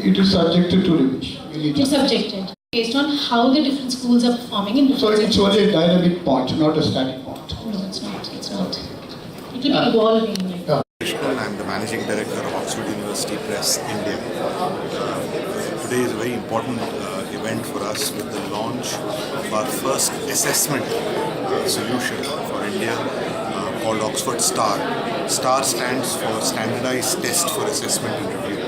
it is subjected to revision. It's subjected based on how the different schools are performing in different So it's only a dynamic point, not a static point. No, it's not. It's not. It will be evolving. I'm the Managing Director of Oxford University Press, India. Today is a very important event for us with the launch of our first assessment solution for India called Oxford STAR. STAR stands for Standardized Test for Assessment and Review.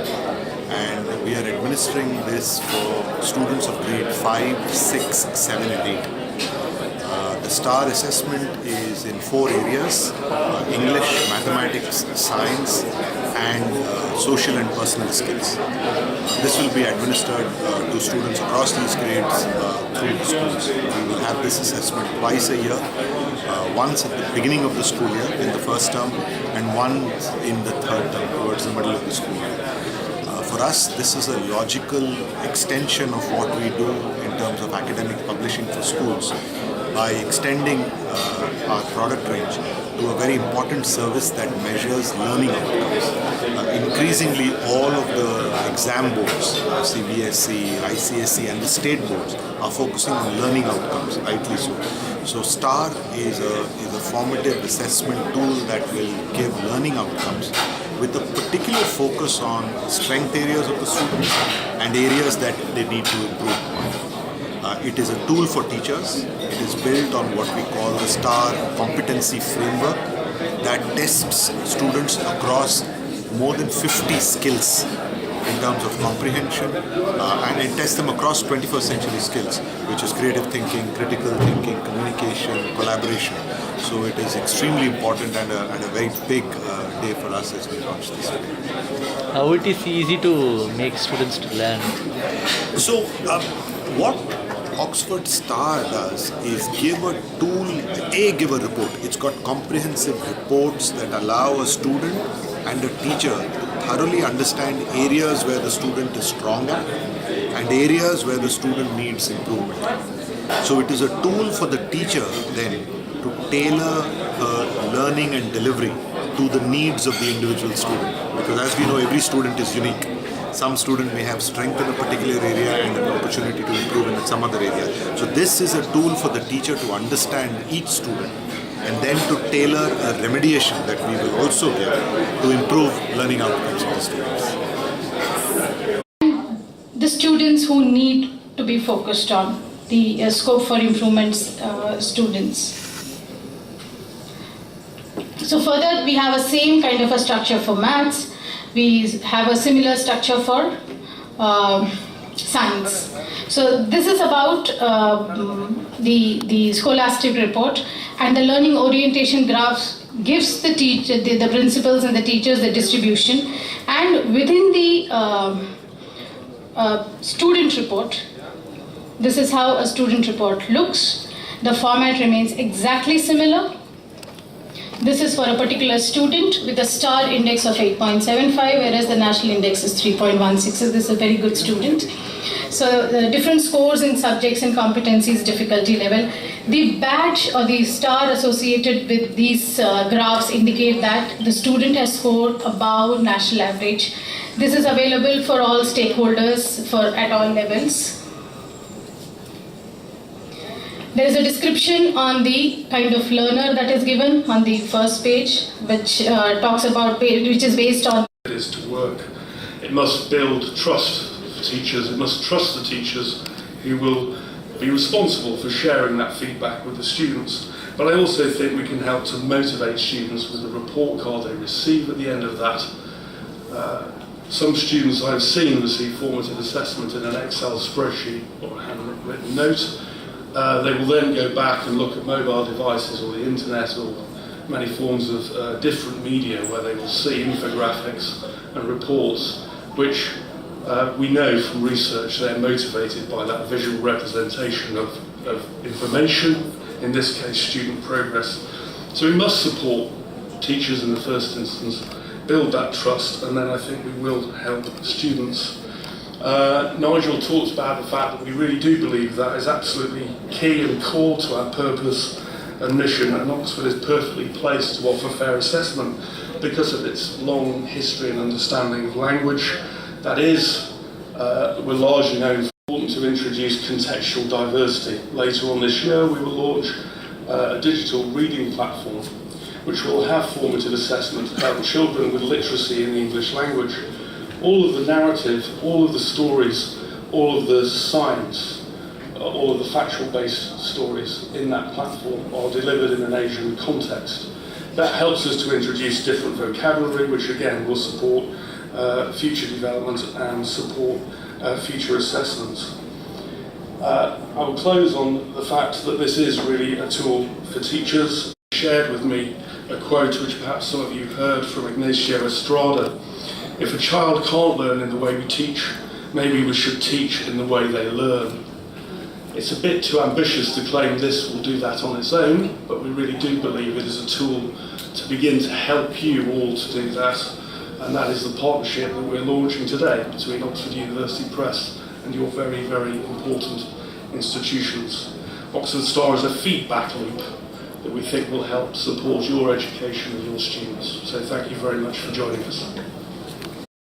And we are administering this for students of grade 5, 6, 7 and 8. The STAR assessment is in 4 areas: English, mathematics, science and social and personal skills. This will be administered to students across these grades through the schools. We will have this assessment twice a year, once at the beginning of the school year in the first term and once in the third term towards the middle of the school year. For us, this is a logical extension of what we do in terms of academic publishing for schools by extending our product range to a very important service that measures learning outcomes. Increasingly, all of the exam boards, CBSE, ICSE and the state boards are focusing on learning outcomes, rightly so. So STAR is a formative assessment tool that will give learning outcomes with a particular focus on strength areas of the students and areas that they need to improve on. It is a tool for teachers. It is built on what we call the STAR competency framework that tests students across more than 50 skills in terms of comprehension, and it tests them across 21st century skills, which is creative thinking, critical thinking, communication, collaboration. So it is extremely important and a very big day for us as we launch this today. How it is easy to make students to learn? So what Oxford STAR does is give a tool, give a report. It's got comprehensive reports that allow a student and a teacher to thoroughly understand areas where the student is strong at and areas where the student needs improvement. So it is a tool for the teacher then to tailor her learning and delivery to the needs of the individual student. Because as we know, every student is unique. Some student may have strength in a particular area and an opportunity to improve in some other area. So this is a tool for the teacher to understand each student and then to tailor a remediation that we will also give to improve learning outcomes of the students. The students who need to be focused on, the scope for improvements students. So further, we have a same kind of a structure for maths. We have a similar structure for science. So this is about the scholastic report, and the learning orientation graphs gives the teacher, the principals and the teachers the distribution, and within the student report, this is how a student report looks. The format remains exactly similar. This is for a particular student with a STAR index of 8.75, whereas the national index is 3.16. So this is a very good student. So the different scores in subjects and competencies, difficulty level. The badge or the star associated with these graphs indicate that the student has scored above national average. This is available for all stakeholders at all levels. There is a description on the kind of learner that is given on the first page, which talks about, which is based on. It is to work. It must build trust for teachers. It must trust the teachers who will be responsible for sharing that feedback with the students. But I also think we can help to motivate students with the report card they receive at the end of that. Some students I've seen receive formative assessment in an Excel spreadsheet or a handwritten note. They will then go back and look at mobile devices or the internet or many forms of different media where they will see infographics and reports which we know from research they're motivated by that visual representation of information, in this case student progress. So we must support teachers in the first instance, build that trust, and then I think we will help students. Nigel talked about the fact that we really do believe that is absolutely key and core to our purpose and mission, and Oxford is perfectly placed to offer fair assessment because of its long history and understanding of language that is we're largely known for important to introduce contextual diversity. Later on this year, we will launch a digital reading platform which will have formative assessment to help children with literacy in the English language. All of the narrative, all of the stories, all of the science, all of the factual-based stories in that platform are delivered in an Asian context. That helps us to introduce different vocabulary, which again will support future development and support future assessments. I will close on the fact that this is really a tool for teachers. He shared with me a quote which perhaps some of you heard from Ignacio Estrada. If a child can't learn in the way we teach, maybe we should teach in the way they learn. It's a bit too ambitious to claim this will do that on its own, but we really do believe it is a tool to begin to help you all to do that, and that is the partnership that we're launching today between Oxford University Press and your very, very important institutions. Oxford Star is a feedback loop that we think will help support your education and your students. So thank you very much for joining us.